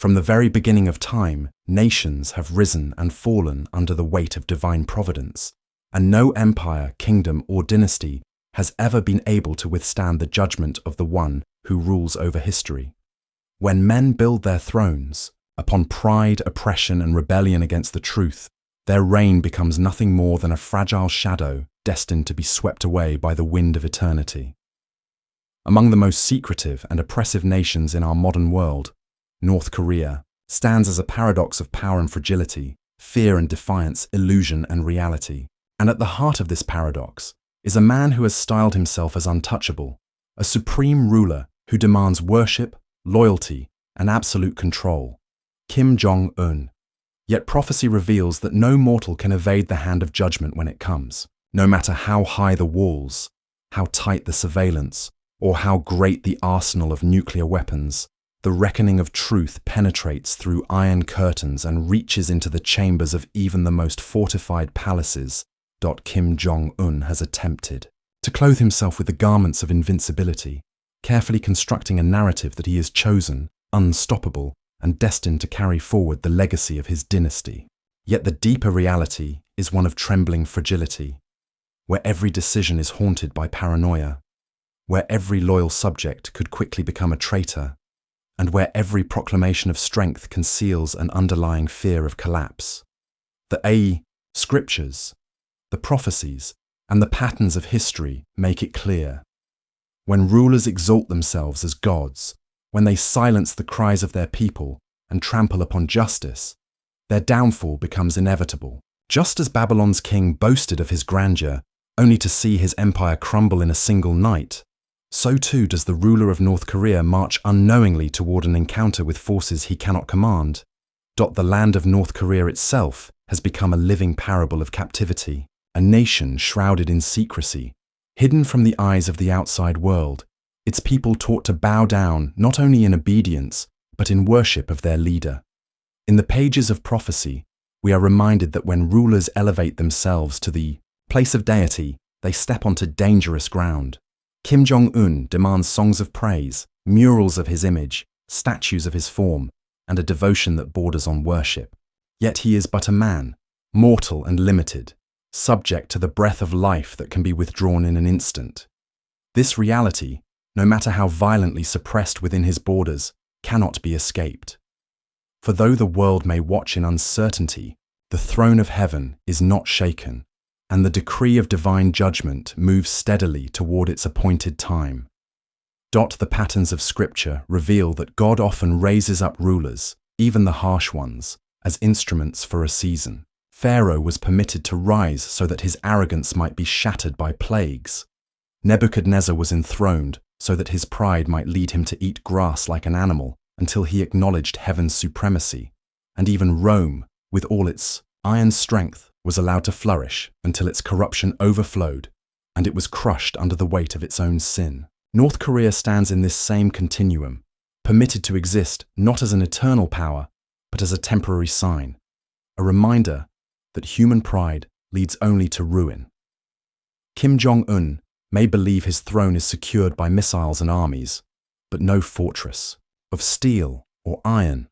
From the very beginning of time, nations have risen and fallen under the weight of divine providence, and no empire, kingdom, or dynasty has ever been able to withstand the judgment of the one who rules over history. When men build their thrones upon pride, oppression, and rebellion against the truth, their reign becomes nothing more than a fragile shadow destined to be swept away by the wind of eternity. Among the most secretive and oppressive nations in our modern world, North Korea stands as a paradox of power and fragility, fear and defiance, illusion and reality. And at the heart of this paradox is a man who has styled himself as untouchable, a supreme ruler who demands worship, loyalty, and absolute control, Kim Jong Un. Yet prophecy reveals that no mortal can evade the hand of judgment when it comes, no matter how high the walls, how tight the surveillance, or how great the arsenal of nuclear weapons. The reckoning of truth penetrates through iron curtains and reaches into the chambers of even the most fortified palaces. Kim Jong Un has attempted to clothe himself with the garments of invincibility, carefully constructing a narrative that he is chosen, unstoppable, and destined to carry forward the legacy of his dynasty. Yet the deeper reality is one of trembling fragility, where every decision is haunted by paranoia, where every loyal subject could quickly become a traitor, and where every proclamation of strength conceals an underlying fear of collapse. The scriptures, the prophecies, and the patterns of history make it clear. When rulers exalt themselves as gods, when they silence the cries of their people and trample upon justice, their downfall becomes inevitable. Just as Babylon's king boasted of his grandeur, only to see his empire crumble in a single night, so too does the ruler of North Korea march unknowingly toward an encounter with forces he cannot command. The land of North Korea itself has become a living parable of captivity, a nation shrouded in secrecy, hidden from the eyes of the outside world, its people taught to bow down not only in obedience, but in worship of their leader. In the pages of prophecy, we are reminded that when rulers elevate themselves to the place of deity, they step onto dangerous ground. Kim Jong Un demands songs of praise, murals of his image, statues of his form, and a devotion that borders on worship. Yet he is but a man, mortal and limited, subject to the breath of life that can be withdrawn in an instant. This reality, no matter how violently suppressed within his borders, cannot be escaped. For though the world may watch in uncertainty, the throne of heaven is not shaken, and the decree of divine judgment moves steadily toward its appointed time. The patterns of Scripture reveal that God often raises up rulers, even the harsh ones, as instruments for a season. Pharaoh was permitted to rise so that his arrogance might be shattered by plagues. Nebuchadnezzar was enthroned so that his pride might lead him to eat grass like an animal until he acknowledged heaven's supremacy. And even Rome, with all its iron strength, was allowed to flourish until its corruption overflowed and it was crushed under the weight of its own sin. North Korea stands in this same continuum, permitted to exist not as an eternal power, but as a temporary sign, a reminder that human pride leads only to ruin. Kim Jong Un may believe his throne is secured by missiles and armies, but no fortress of steel or iron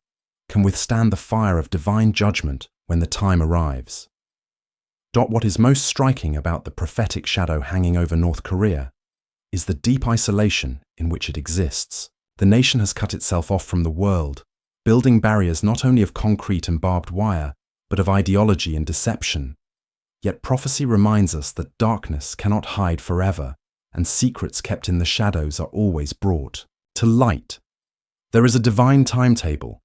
can withstand the fire of divine judgment when the time arrives. What is most striking about the prophetic shadow hanging over North Korea is the deep isolation in which it exists. The nation has cut itself off from the world, building barriers not only of concrete and barbed wire, but of ideology and deception. Yet prophecy reminds us that darkness cannot hide forever, and secrets kept in the shadows are always brought to light. There is a divine timetable,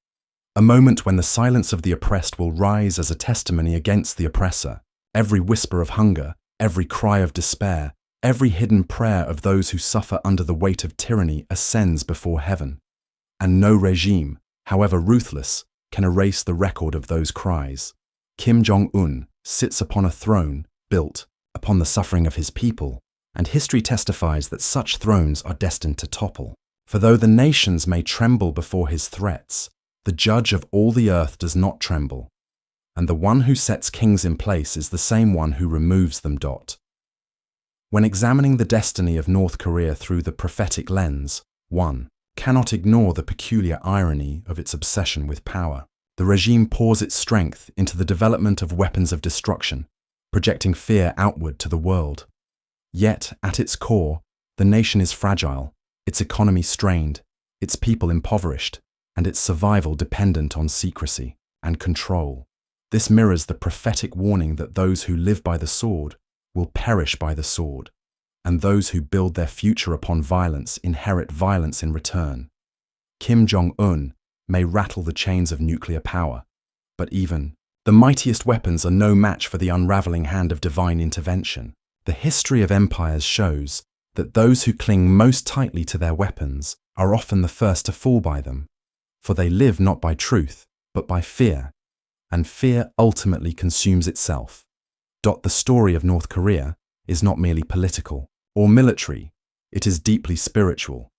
a moment when the silence of the oppressed will rise as a testimony against the oppressor. Every whisper of hunger, every cry of despair, every hidden prayer of those who suffer under the weight of tyranny ascends before heaven. And no regime, however ruthless, can erase the record of those cries. Kim Jong Un sits upon a throne built upon the suffering of his people, and history testifies that such thrones are destined to topple. For though the nations may tremble before his threats, the judge of all the earth does not tremble, and the one who sets kings in place is the same one who removes them. When examining the destiny of North Korea through the prophetic lens, 1. cannot ignore the peculiar irony of its obsession with power. The regime pours its strength into the development of weapons of destruction, projecting fear outward to the world. Yet, at its core, the nation is fragile, its economy strained, its people impoverished, and its survival dependent on secrecy and control. This mirrors the prophetic warning that those who live by the sword will perish by the sword, and those who build their future upon violence inherit violence in return. Kim Jong Un may rattle the chains of nuclear power, but even the mightiest weapons are no match for the unraveling hand of divine intervention. The history of empires shows that those who cling most tightly to their weapons are often the first to fall by them, for they live not by truth, but by fear, and fear ultimately consumes itself. The story of North Korea is not merely political or military, it is deeply spiritual.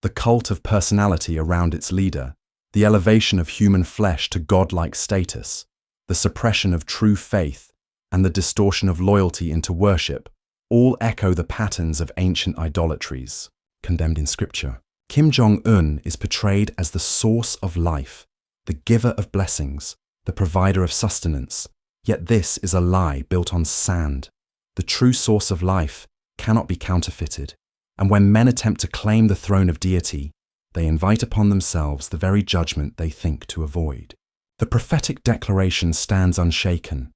The cult of personality around its leader, the elevation of human flesh to godlike status, the suppression of true faith, and the distortion of loyalty into worship, all echo the patterns of ancient idolatries condemned in Scripture. Kim Jong Un is portrayed as the source of life, the giver of blessings, the provider of sustenance. Yet this is a lie built on sand. The true source of life cannot be counterfeited, and when men attempt to claim the throne of deity, they invite upon themselves the very judgment they think to avoid. The prophetic declaration stands unshaken.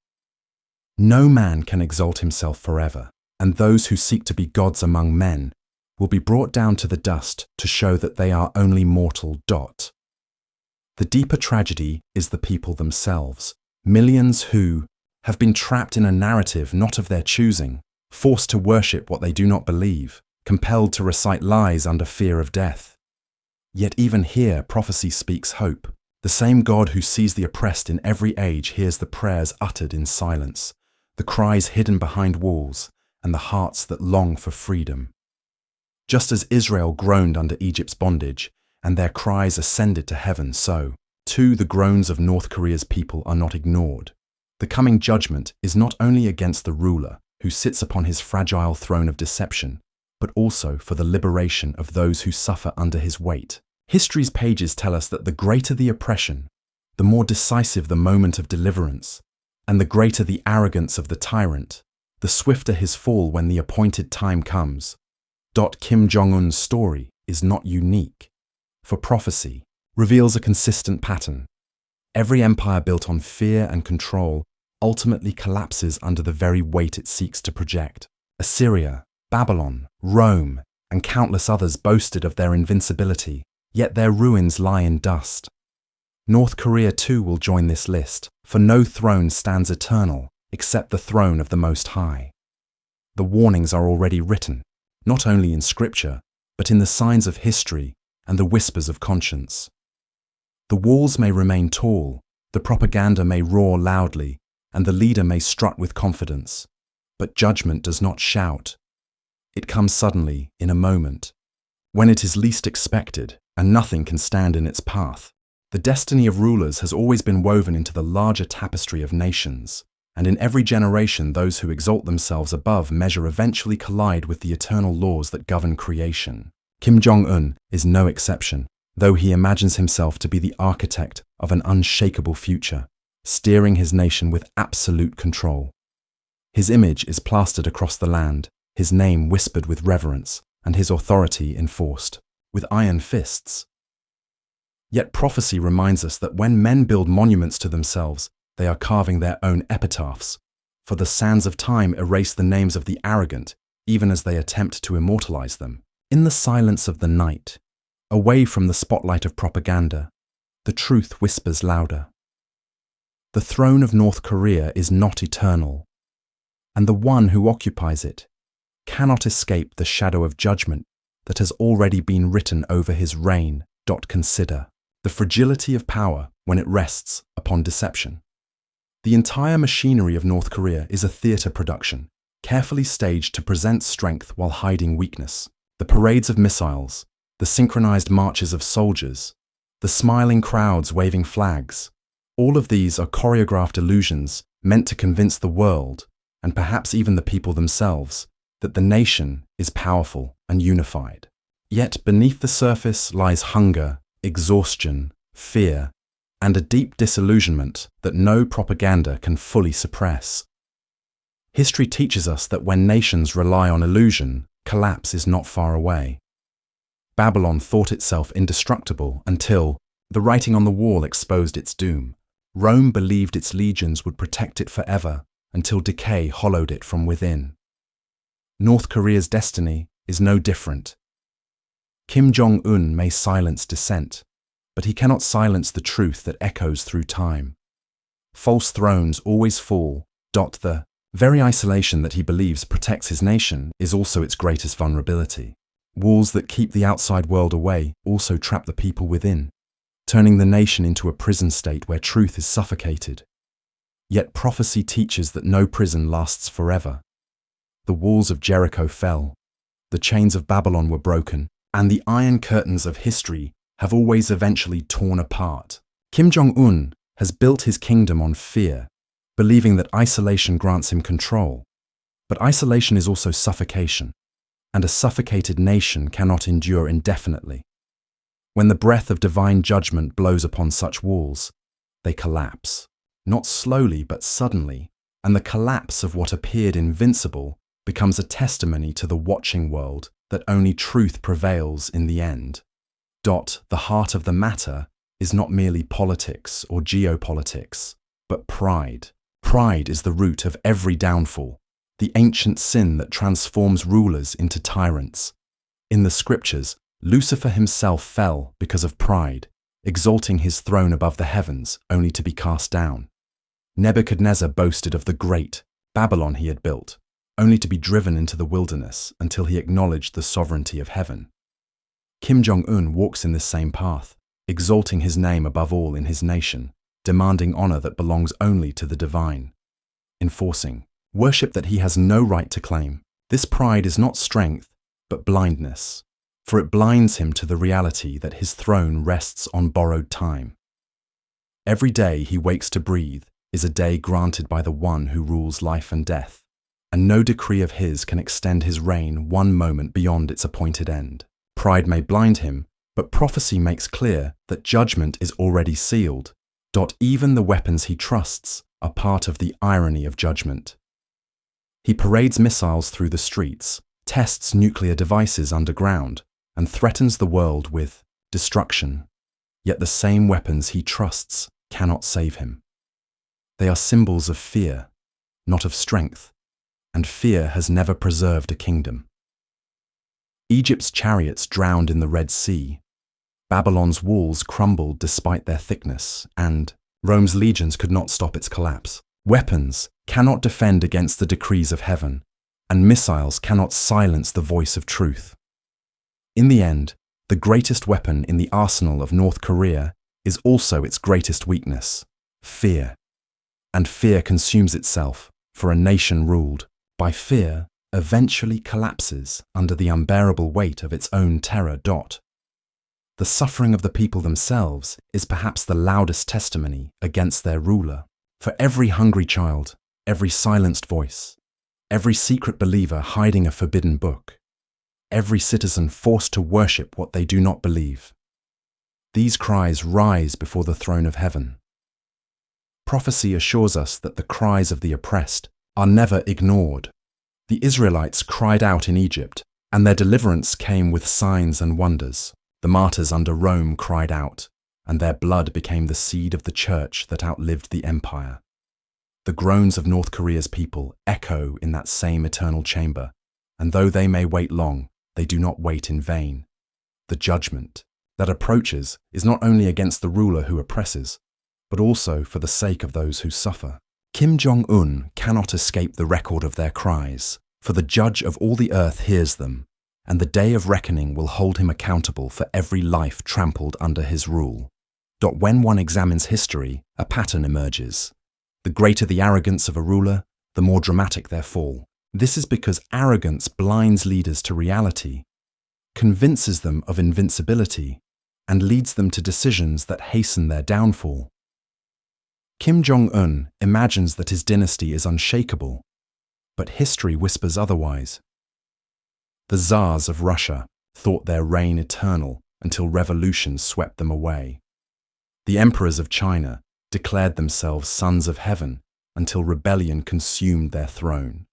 No man can exalt himself forever, and those who seek to be gods among men will be brought down to the dust to show that they are only mortal. The deeper tragedy is the people themselves, millions who have been trapped in a narrative not of their choosing, forced to worship what they do not believe, compelled to recite lies under fear of death. Yet even here prophecy speaks hope. The same God who sees the oppressed in every age hears the prayers uttered in silence, the cries hidden behind walls, and the hearts that long for freedom. Just as Israel groaned under Egypt's bondage, and their cries ascended to heaven, so, too, the groans of North Korea's people are not ignored. The coming judgment is not only against the ruler who sits upon his fragile throne of deception, but also for the liberation of those who suffer under his weight. History's pages tell us that the greater the oppression, the more decisive the moment of deliverance, and the greater the arrogance of the tyrant, the swifter his fall when the appointed time comes. Kim Jong Un's story is not unique, for prophecy reveals a consistent pattern. Every empire built on fear and control ultimately collapses under the very weight it seeks to project. Assyria, Babylon, Rome, and countless others boasted of their invincibility, yet their ruins lie in dust. North Korea too will join this list, for no throne stands eternal except the throne of the Most High. The warnings are already written, not only in Scripture, but in the signs of history and the whispers of conscience. The walls may remain tall, the propaganda may roar loudly, and the leader may strut with confidence, but judgment does not shout. It comes suddenly, in a moment, when it is least expected, and nothing can stand in its path. The destiny of rulers has always been woven into the larger tapestry of nations, and in every generation those who exalt themselves above measure eventually collide with the eternal laws that govern creation. Kim Jong Un is no exception, though he imagines himself to be the architect of an unshakable future, steering his nation with absolute control. His image is plastered across the land, his name whispered with reverence, and his authority enforced with iron fists. Yet prophecy reminds us that when men build monuments to themselves, they are carving their own epitaphs, for the sands of time erase the names of the arrogant, even as they attempt to immortalize them. In the silence of the night, away from the spotlight of propaganda, the truth whispers louder. The throne of North Korea is not eternal, and the one who occupies it cannot escape the shadow of judgment that has already been written over his reign. Consider the fragility of power when it rests upon deception. The entire machinery of North Korea is a theatre production, carefully staged to present strength while hiding weakness. The parades of missiles, the synchronized marches of soldiers, the smiling crowds waving flags, all of these are choreographed illusions meant to convince the world, and perhaps even the people themselves, that the nation is powerful and unified. Yet beneath the surface lies hunger, exhaustion, fear, and a deep disillusionment that no propaganda can fully suppress. History teaches us that when nations rely on illusion, collapse is not far away. Babylon thought itself indestructible until the writing on the wall exposed its doom. Rome believed its legions would protect it forever until decay hollowed it from within. North Korea's destiny is no different. Kim Jong Un may silence dissent, but he cannot silence the truth that echoes through time. False thrones always fall. The very isolation that he believes protects his nation is also its greatest vulnerability. Walls that keep the outside world away also trap the people within, turning the nation into a prison state where truth is suffocated. Yet prophecy teaches that no prison lasts forever. The walls of Jericho fell, the chains of Babylon were broken, and the iron curtains of history have always eventually torn apart. Kim Jong Un has built his kingdom on fear, believing that isolation grants him control. But isolation is also suffocation, and a suffocated nation cannot endure indefinitely. When the breath of divine judgment blows upon such walls, they collapse, not slowly but suddenly, and the collapse of what appeared invincible becomes a testimony to the watching world that only truth prevails in the end. The heart of the matter is not merely politics or geopolitics, but pride. Pride is the root of every downfall, the ancient sin that transforms rulers into tyrants. In the scriptures, Lucifer himself fell because of pride, exalting his throne above the heavens only to be cast down. Nebuchadnezzar boasted of the great Babylon he had built, only to be driven into the wilderness until he acknowledged the sovereignty of heaven. Kim Jong Un walks in this same path, exalting his name above all in his nation, demanding honor that belongs only to the divine, enforcing worship that he has no right to claim. This pride is not strength, but blindness, for it blinds him to the reality that his throne rests on borrowed time. Every day he wakes to breathe is a day granted by the one who rules life and death, and no decree of his can extend his reign one moment beyond its appointed end. Pride may blind him, but prophecy makes clear that judgment is already sealed. Even the weapons he trusts are part of the irony of judgment. He parades missiles through the streets, tests nuclear devices underground, and threatens the world with destruction. Yet the same weapons he trusts cannot save him. They are symbols of fear, not of strength, and fear has never preserved a kingdom. Egypt's chariots drowned in the Red Sea. Babylon's walls crumbled despite their thickness, and Rome's legions could not stop its collapse. Weapons cannot defend against the decrees of heaven, and missiles cannot silence the voice of truth. In the end, the greatest weapon in the arsenal of North Korea is also its greatest weakness, fear. And fear consumes itself, for a nation ruled by fear eventually collapses under the unbearable weight of its own terror. The suffering of the people themselves is perhaps the loudest testimony against their ruler. For every hungry child, every silenced voice, every secret believer hiding a forbidden book, every citizen forced to worship what they do not believe, these cries rise before the throne of heaven. Prophecy assures us that the cries of the oppressed are never ignored. The Israelites cried out in Egypt, and their deliverance came with signs and wonders. The martyrs under Rome cried out, and their blood became the seed of the church that outlived the empire. The groans of North Korea's people echo in that same eternal chamber, and though they may wait long, they do not wait in vain. The judgment that approaches is not only against the ruler who oppresses, but also for the sake of those who suffer. Kim Jong Un cannot escape the record of their cries, for the judge of all the earth hears them, and the day of reckoning will hold him accountable for every life trampled under his rule. When one examines history, a pattern emerges. The greater the arrogance of a ruler, the more dramatic their fall. This is because arrogance blinds leaders to reality, convinces them of invincibility, and leads them to decisions that hasten their downfall. Kim Jong Un imagines that his dynasty is unshakable, but history whispers otherwise. The Tsars of Russia, thought their reign eternal until revolutions swept them away. The emperors of China declared themselves sons of heaven until rebellion consumed their throne.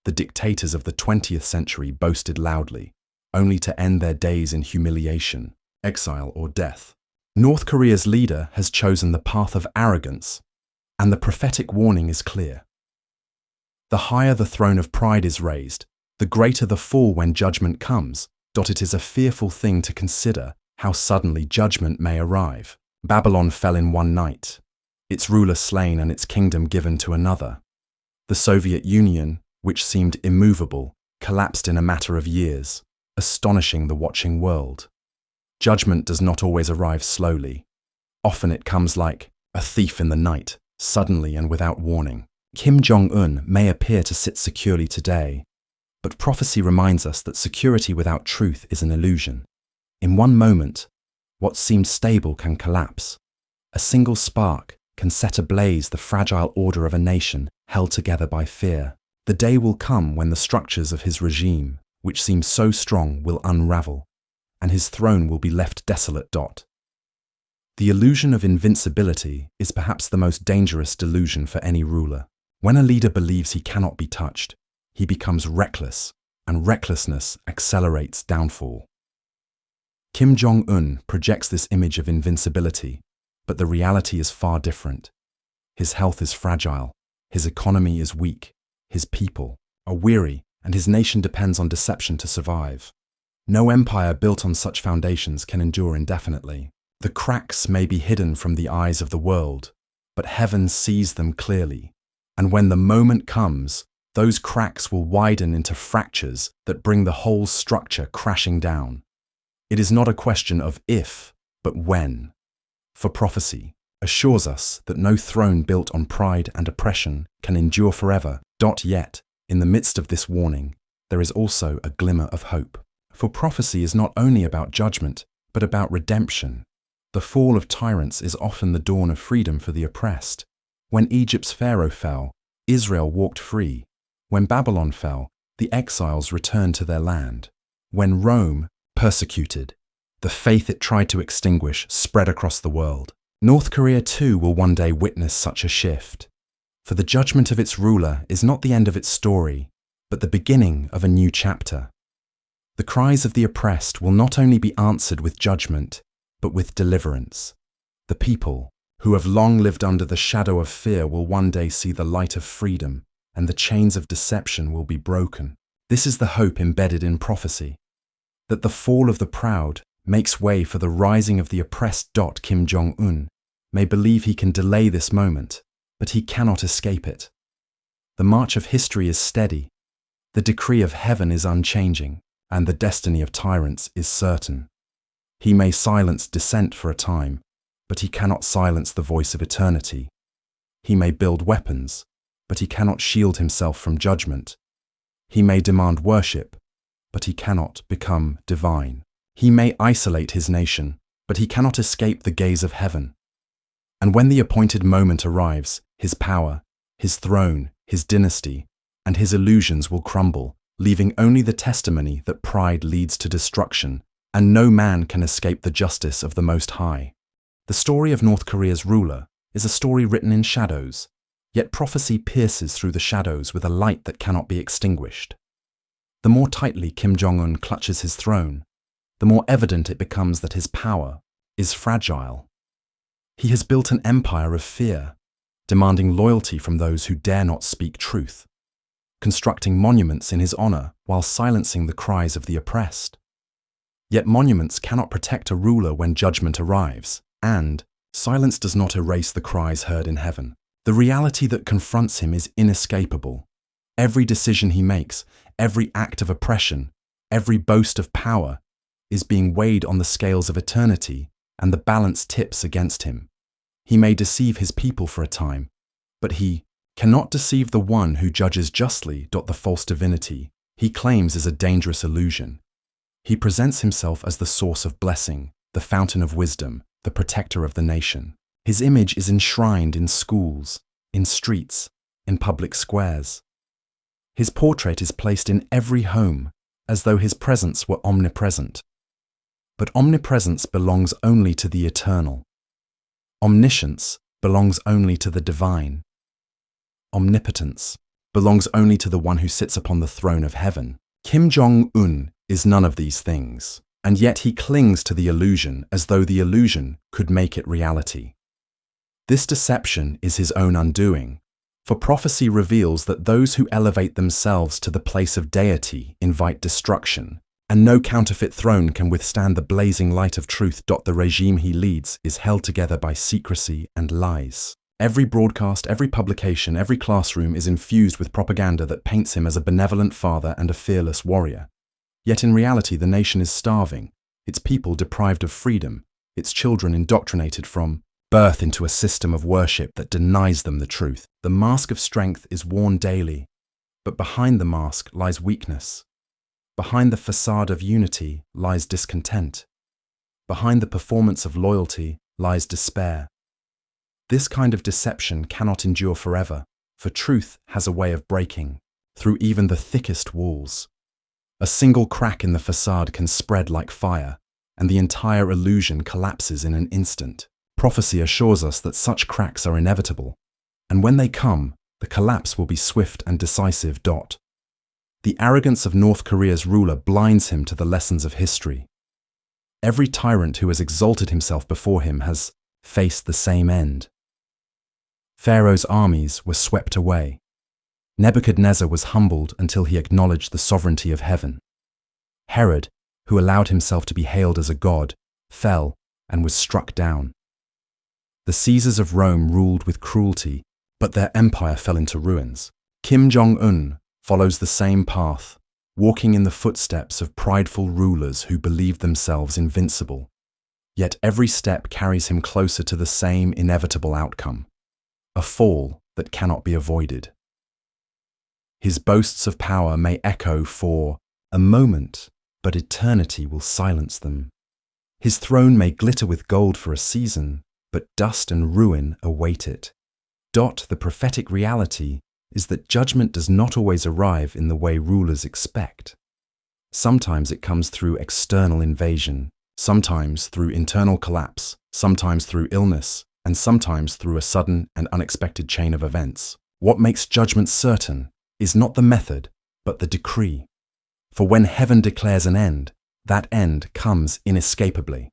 The dictators of the 20th century boasted loudly, only to end their days in humiliation, exile, or death. North Korea's leader has chosen the path of arrogance, and the prophetic warning is clear. The higher the throne of pride is raised, the greater the fall when judgment comes. It is a fearful thing to consider how suddenly judgment may arrive. Babylon fell in one night, its ruler slain and its kingdom given to another. The Soviet Union, which seemed immovable, collapsed in a matter of years, astonishing the watching world. Judgment does not always arrive slowly. Often it comes like a thief in the night, suddenly and without warning. Kim Jong Un may appear to sit securely today, but prophecy reminds us that security without truth is an illusion. In one moment, what seemed stable can collapse. A single spark can set ablaze the fragile order of a nation held together by fear. The day will come when the structures of his regime, which seem so strong, will unravel, and his throne will be left desolate. The illusion of invincibility is perhaps the most dangerous delusion for any ruler. When a leader believes he cannot be touched, he becomes reckless, and recklessness accelerates downfall. Kim Jong Un projects this image of invincibility, but the reality is far different. His health is fragile, his economy is weak, his people are weary, and his nation depends on deception to survive. No empire built on such foundations can endure indefinitely. The cracks may be hidden from the eyes of the world, but heaven sees them clearly. And when the moment comes, those cracks will widen into fractures that bring the whole structure crashing down. It is not a question of if, but when. For prophecy assures us that no throne built on pride and oppression can endure forever. Yet, in the midst of this warning, there is also a glimmer of hope. For prophecy is not only about judgment, but about redemption. The fall of tyrants is often the dawn of freedom for the oppressed. When Egypt's Pharaoh fell, Israel walked free. When Babylon fell, the exiles returned to their land. When Rome persecuted, the faith it tried to extinguish spread across the world. North Korea too will one day witness such a shift. For the judgment of its ruler is not the end of its story, but the beginning of a new chapter. The cries of the oppressed will not only be answered with judgment, but with deliverance. The people, who have long lived under the shadow of fear, will one day see the light of freedom, and the chains of deception will be broken. This is the hope embedded in prophecy, that the fall of the proud makes way for the rising of the oppressed. Kim Jong Un may believe he can delay this moment, but he cannot escape it. The march of history is steady, the decree of heaven is unchanging, and the destiny of tyrants is certain. He may silence dissent for a time, but he cannot silence the voice of eternity. He may build weapons, but he cannot shield himself from judgment. He may demand worship, but he cannot become divine. He may isolate his nation, but he cannot escape the gaze of heaven. And when the appointed moment arrives, his power, his throne, his dynasty, and his illusions will crumble, leaving only the testimony that pride leads to destruction, and no man can escape the justice of the Most High. The story of North Korea's ruler is a story written in shadows, yet prophecy pierces through the shadows with a light that cannot be extinguished. The more tightly Kim Jong Un clutches his throne, the more evident it becomes that his power is fragile. He has built an empire of fear, demanding loyalty from those who dare not speak truth, constructing monuments in his honor while silencing the cries of the oppressed. Yet monuments cannot protect a ruler when judgment arrives, and silence does not erase the cries heard in heaven. The reality that confronts him is inescapable. Every decision he makes, every act of oppression, every boast of power is being weighed on the scales of eternity, and the balance tips against him. He may deceive his people for a time, but he cannot deceive the one who judges justly. The false divinity he claims is a dangerous illusion. He presents himself as the source of blessing, the fountain of wisdom, the protector of the nation. His image is enshrined in schools, in streets, in public squares. His portrait is placed in every home, as though his presence were omnipresent. But omnipresence belongs only to the eternal. Omniscience belongs only to the divine. Omnipotence belongs only to the one who sits upon the throne of heaven. Kim Jong Un is none of these things, and yet he clings to the illusion as though the illusion could make it reality. This deception is his own undoing, for prophecy reveals that those who elevate themselves to the place of deity invite destruction, and no counterfeit throne can withstand the blazing light of truth. The regime he leads is held together by secrecy and lies. Every broadcast, every publication, every classroom is infused with propaganda that paints him as a benevolent father and a fearless warrior. Yet in reality, the nation is starving, its people deprived of freedom, its children indoctrinated from birth into a system of worship that denies them the truth. The mask of strength is worn daily, but behind the mask lies weakness. Behind the facade of unity lies discontent. Behind the performance of loyalty lies despair. This kind of deception cannot endure forever, for truth has a way of breaking through even the thickest walls. A single crack in the facade can spread like fire, and the entire illusion collapses in an instant. Prophecy assures us that such cracks are inevitable, and when they come, the collapse will be swift and decisive. The arrogance of North Korea's ruler blinds him to the lessons of history. Every tyrant who has exalted himself before him has faced the same end. Pharaoh's armies were swept away. Nebuchadnezzar was humbled until he acknowledged the sovereignty of heaven. Herod, who allowed himself to be hailed as a god, fell and was struck down. The Caesars of Rome ruled with cruelty, but their empire fell into ruins. Kim Jong Un follows the same path, walking in the footsteps of prideful rulers who believed themselves invincible. Yet every step carries him closer to the same inevitable outcome, a fall that cannot be avoided. His boasts of power may echo for a moment, but eternity will silence them. His throne may glitter with gold for a season, but dust and ruin await it. The prophetic reality is that judgment does not always arrive in the way rulers expect. Sometimes it comes through external invasion, sometimes through internal collapse, sometimes through illness, and sometimes through a sudden and unexpected chain of events. What makes judgment certain is not the method, but the decree. For when heaven declares an end, that end comes inescapably.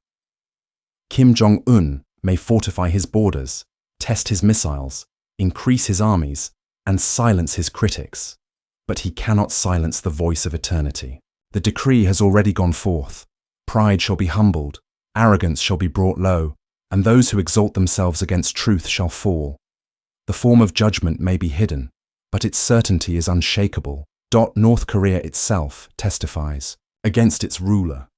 Kim Jong Un may fortify his borders, test his missiles, increase his armies, and silence his critics, but he cannot silence the voice of eternity. The decree has already gone forth. Pride shall be humbled, arrogance shall be brought low, and those who exalt themselves against truth shall fall. The form of judgment may be hidden, but its certainty is unshakable. North Korea itself testifies against its ruler.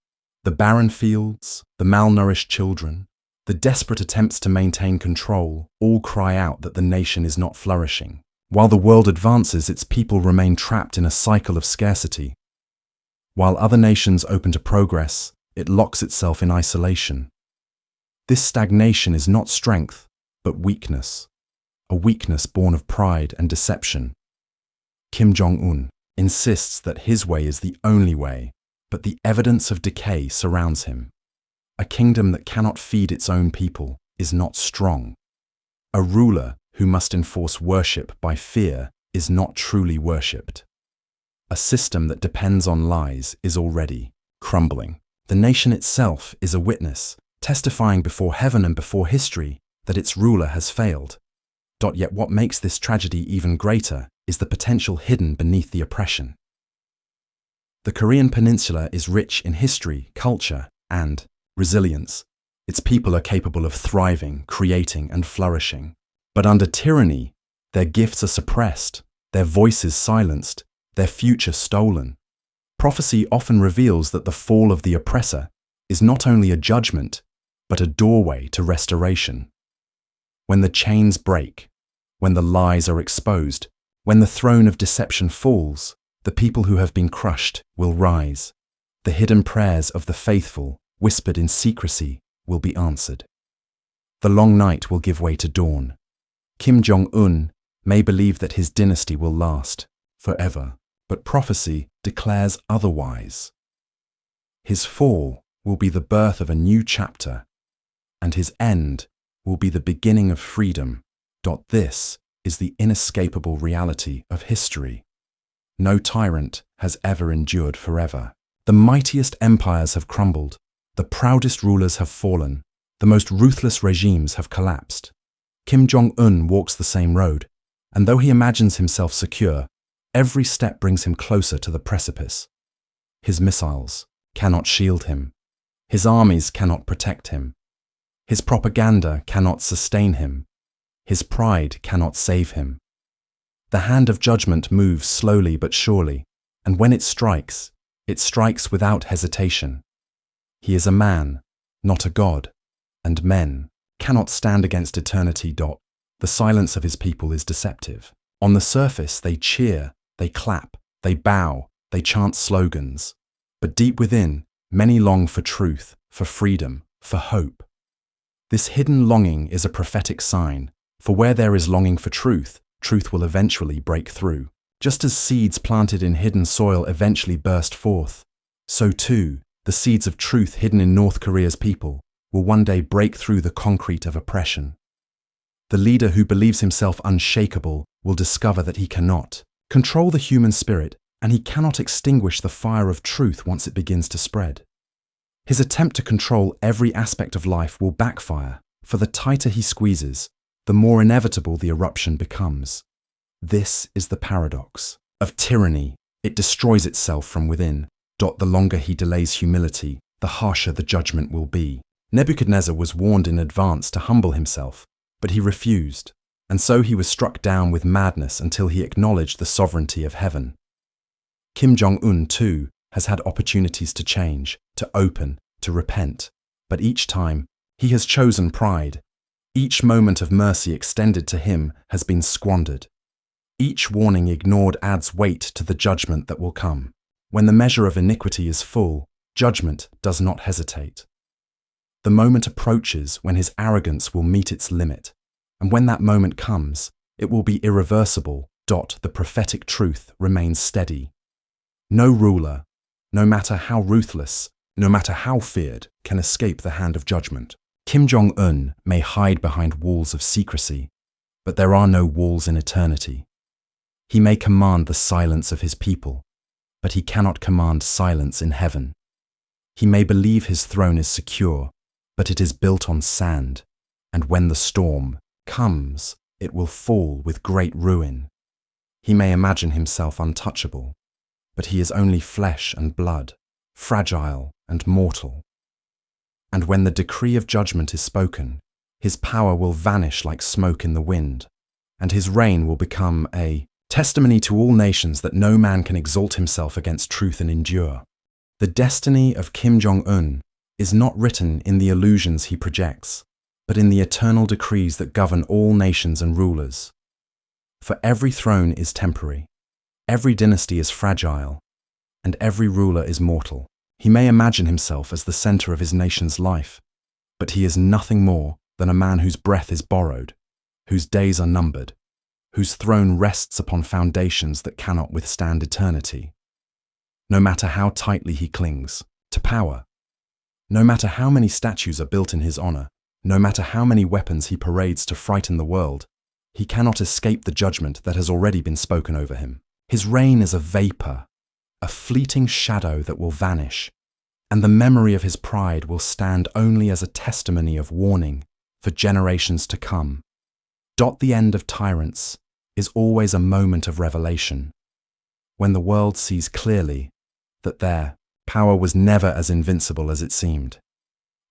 The barren fields, the malnourished children, the desperate attempts to maintain control all cry out that the nation is not flourishing. While the world advances, its people remain trapped in a cycle of scarcity. While other nations open to progress, it locks itself in isolation. This stagnation is not strength, but weakness, a weakness born of pride and deception. Kim Jong Un insists that his way is the only way, but the evidence of decay surrounds him. A kingdom that cannot feed its own people is not strong. A ruler who must enforce worship by fear is not truly worshipped. A system that depends on lies is already crumbling. The nation itself is a witness, testifying before heaven and before history that its ruler has failed. Yet what makes this tragedy even greater is the potential hidden beneath the oppression. The Korean peninsula is rich in history, culture, and resilience. Its people are capable of thriving, creating, and flourishing. But under tyranny, their gifts are suppressed, their voices silenced, their future stolen. Prophecy often reveals that the fall of the oppressor is not only a judgment, but a doorway to restoration. When the chains break, when the lies are exposed, when the throne of deception falls, the people who have been crushed will rise. The hidden prayers of the faithful, whispered in secrecy, will be answered. The long night will give way to dawn. Kim Jong Un may believe that his dynasty will last forever, but prophecy declares otherwise. His fall will be the birth of a new chapter, and his end will be the beginning of freedom. This is the inescapable reality of history. No tyrant has ever endured forever. The mightiest empires have crumbled, the proudest rulers have fallen, the most ruthless regimes have collapsed. Kim Jong Un walks the same road, and though he imagines himself secure, every step brings him closer to the precipice. His missiles cannot shield him. His armies cannot protect him. His propaganda cannot sustain him. His pride cannot save him. The hand of judgment moves slowly but surely, and when it strikes without hesitation. He is a man, not a god, and men cannot stand against eternity. The silence of his people is deceptive. On the surface, they cheer, they clap, they bow, they chant slogans. But deep within, many long for truth, for freedom, for hope. This hidden longing is a prophetic sign, for where there is longing for truth, truth will eventually break through. Just as seeds planted in hidden soil eventually burst forth, so too, the seeds of truth hidden in North Korea's people will one day break through the concrete of oppression. The leader who believes himself unshakable will discover that he cannot control the human spirit, and he cannot extinguish the fire of truth once it begins to spread. His attempt to control every aspect of life will backfire, for the tighter he squeezes, the more inevitable the eruption becomes. This is the paradox of tyranny. It destroys itself from within. The longer he delays humility, the harsher the judgment will be. Nebuchadnezzar was warned in advance to humble himself, but he refused, and so he was struck down with madness until he acknowledged the sovereignty of heaven. Kim Jong Un, too, has had opportunities to change, to open, to repent, but each time he has chosen pride. Each moment of mercy extended to him has been squandered. Each warning ignored adds weight to the judgment that will come. When the measure of iniquity is full, judgment does not hesitate. The moment approaches when his arrogance will meet its limit, and when that moment comes, it will be irreversible. The prophetic truth remains steady. No ruler, no matter how ruthless, no matter how feared, can escape the hand of judgment. Kim Jong Un may hide behind walls of secrecy, but there are no walls in eternity. He may command the silence of his people, but he cannot command silence in heaven. He may believe his throne is secure, but it is built on sand, and when the storm comes, it will fall with great ruin. He may imagine himself untouchable, but he is only flesh and blood, fragile and mortal. And when the decree of judgment is spoken, his power will vanish like smoke in the wind, and his reign will become a testimony to all nations that no man can exalt himself against truth and endure. The destiny of Kim Jong Un is not written in the illusions he projects, but in the eternal decrees that govern all nations and rulers. For every throne is temporary, every dynasty is fragile, and every ruler is mortal. He may imagine himself as the center of his nation's life, but he is nothing more than a man whose breath is borrowed, whose days are numbered, whose throne rests upon foundations that cannot withstand eternity. No matter how tightly he clings to power, no matter how many statues are built in his honor, no matter how many weapons he parades to frighten the world, he cannot escape the judgment that has already been spoken over him. His reign is a vapor, a fleeting shadow that will vanish, and the memory of his pride will stand only as a testimony of warning for generations to come. The end of tyrants is always a moment of revelation, when the world sees clearly that their power was never as invincible as it seemed.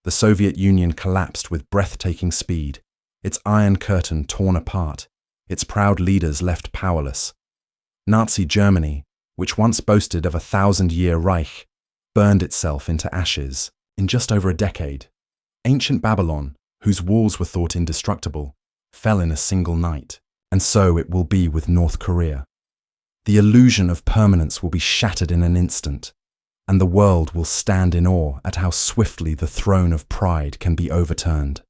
The Soviet Union collapsed with breathtaking speed, its iron curtain torn apart, its proud leaders left powerless. Nazi Germany, which once boasted of a 1,000-year Reich, burned itself into ashes in just over a decade. Ancient Babylon, whose walls were thought indestructible, fell in a single night, and so it will be with North Korea. The illusion of permanence will be shattered in an instant, and the world will stand in awe at how swiftly the throne of pride can be overturned.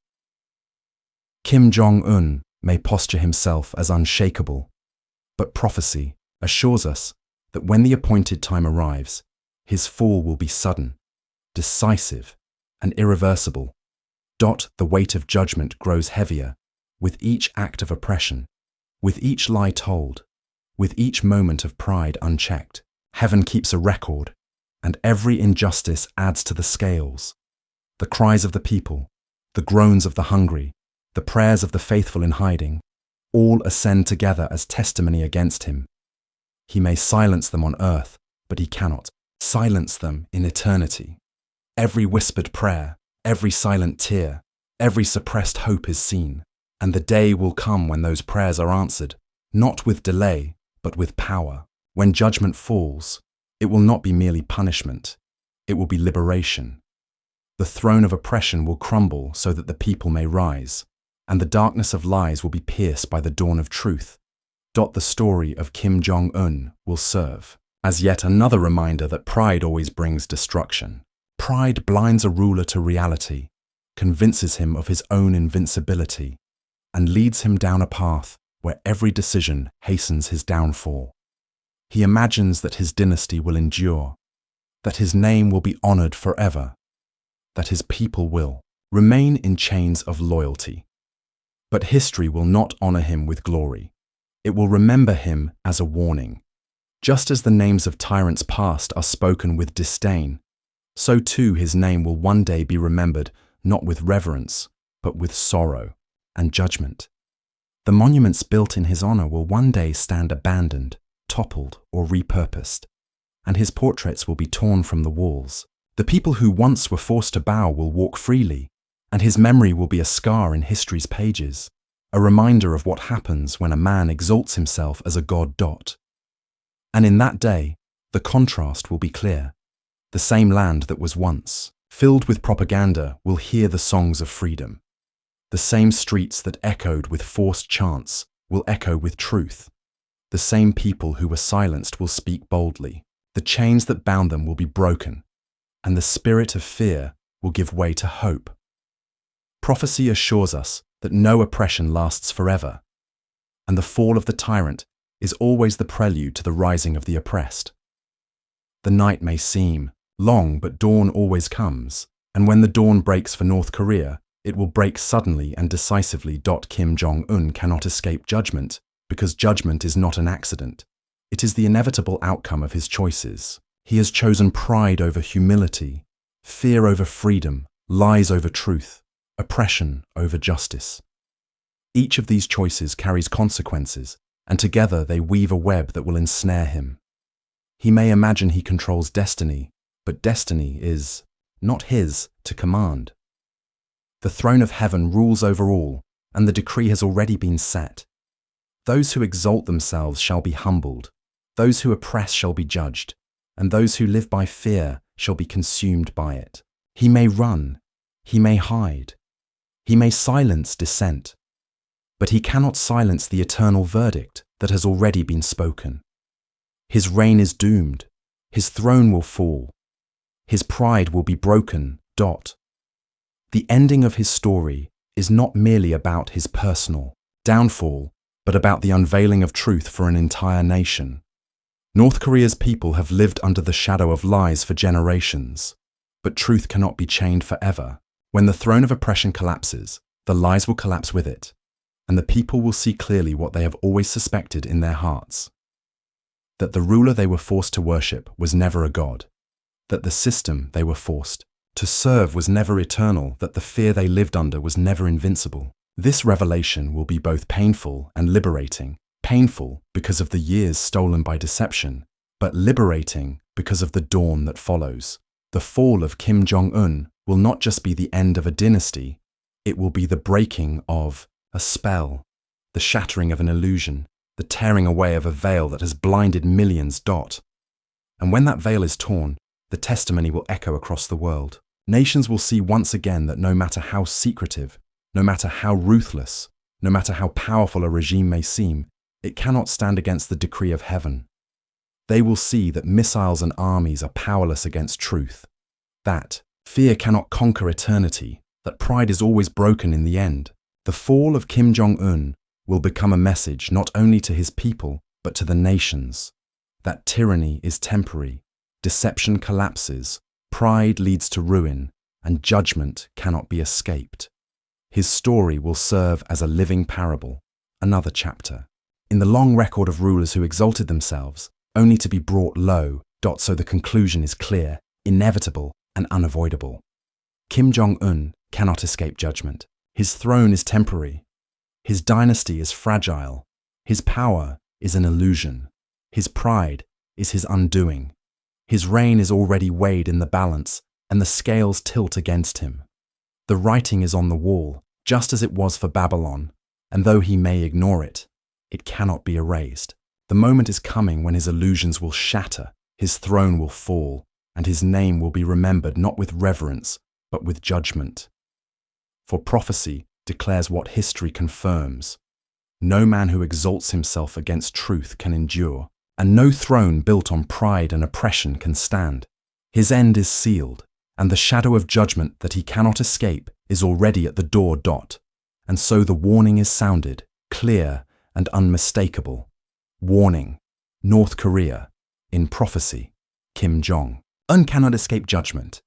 Kim Jong Un may posture himself as unshakable, but prophecy assures us that when the appointed time arrives, his fall will be sudden, decisive, and irreversible. The weight of judgment grows heavier with each act of oppression, with each lie told, with each moment of pride unchecked. Heaven keeps a record, and every injustice adds to the scales. The cries of the people, the groans of the hungry, the prayers of the faithful in hiding, all ascend together as testimony against him. He may silence them on earth, but he cannot silence them in eternity. Every whispered prayer, every silent tear, every suppressed hope is seen, and the day will come when those prayers are answered, not with delay, but with power. When judgment falls, it will not be merely punishment, it will be liberation. The throne of oppression will crumble so that the people may rise, and the darkness of lies will be pierced by the dawn of truth. The story of Kim Jong Un will serve as yet another reminder that pride always brings destruction. Pride blinds a ruler to reality, convinces him of his own invincibility, and leads him down a path where every decision hastens his downfall. He imagines that his dynasty will endure, that his name will be honored forever, that his people will remain in chains of loyalty. But history will not honor him with glory. It will remember him as a warning. Just as the names of tyrants past are spoken with disdain, so too his name will one day be remembered not with reverence, but with sorrow and judgment. The monuments built in his honor will one day stand abandoned, toppled, or repurposed, and his portraits will be torn from the walls. The people who once were forced to bow will walk freely, and his memory will be a scar in history's pages, a reminder of what happens when a man exalts himself as a god. And in that day, the contrast will be clear. The same land that was once filled with propaganda will hear the songs of freedom. The same streets that echoed with forced chants will echo with truth. The same people who were silenced will speak boldly. The chains that bound them will be broken, and the spirit of fear will give way to hope. Prophecy assures us that no oppression lasts forever, and the fall of the tyrant is always the prelude to the rising of the oppressed. The night may seem long, but dawn always comes, and when the dawn breaks for North Korea, it will break suddenly and decisively. Kim Jong Un cannot escape judgment, because judgment is not an accident. It is the inevitable outcome of his choices. He has chosen pride over humility, fear over freedom, lies over truth, oppression over justice. Each of these choices carries consequences, and together they weave a web that will ensnare him. He may imagine he controls destiny, but destiny is not his to command. The throne of heaven rules over all, and the decree has already been set. Those who exalt themselves shall be humbled, those who oppress shall be judged, and those who live by fear shall be consumed by it. He may run, he may hide, he may silence dissent, but he cannot silence the eternal verdict that has already been spoken. His reign is doomed, his throne will fall, his pride will be broken. The ending of his story is not merely about his personal downfall, but about the unveiling of truth for an entire nation. North Korea's people have lived under the shadow of lies for generations, but truth cannot be chained forever. When the throne of oppression collapses, the lies will collapse with it, and the people will see clearly what they have always suspected in their hearts: that the ruler they were forced to worship was never a god, that the system they were forced to serve was never eternal, that the fear they lived under was never invincible. This revelation will be both painful and liberating. Painful because of the years stolen by deception, but liberating because of the dawn that follows. The fall of Kim Jong Un will not just be the end of a dynasty, it will be the breaking of a spell, the shattering of an illusion, the tearing away of a veil that has blinded millions. And when that veil is torn, the testimony will echo across the world. Nations will see once again that no matter how secretive, no matter how ruthless, no matter how powerful a regime may seem, it cannot stand against the decree of heaven. They will see that missiles and armies are powerless against truth, that fear cannot conquer eternity, that pride is always broken in the end. The fall of Kim Jong Un will become a message not only to his people, but to the nations. that tyranny is temporary, deception collapses, pride leads to ruin, and judgment cannot be escaped. His story will serve as a living parable, another chapter, in the long record of rulers who exalted themselves, only to be brought low, so the conclusion is clear, inevitable, and unavoidable. Kim Jong Un cannot escape judgment. His throne is temporary. His dynasty is fragile. His power is an illusion. His pride is his undoing. His reign is already weighed in the balance, and the scales tilt against him. The writing is on the wall, just as it was for Babylon, and though he may ignore it, it cannot be erased. The moment is coming when his illusions will shatter, his throne will fall, and his name will be remembered not with reverence, but with judgment. For prophecy declares what history confirms. No man who exalts himself against truth can endure, and no throne built on pride and oppression can stand. His end is sealed, and the shadow of judgment that he cannot escape is already at the door. And so the warning is sounded, clear and unmistakable. Warning: North Korea. In prophecy, Kim Jong Un cannot escape judgment.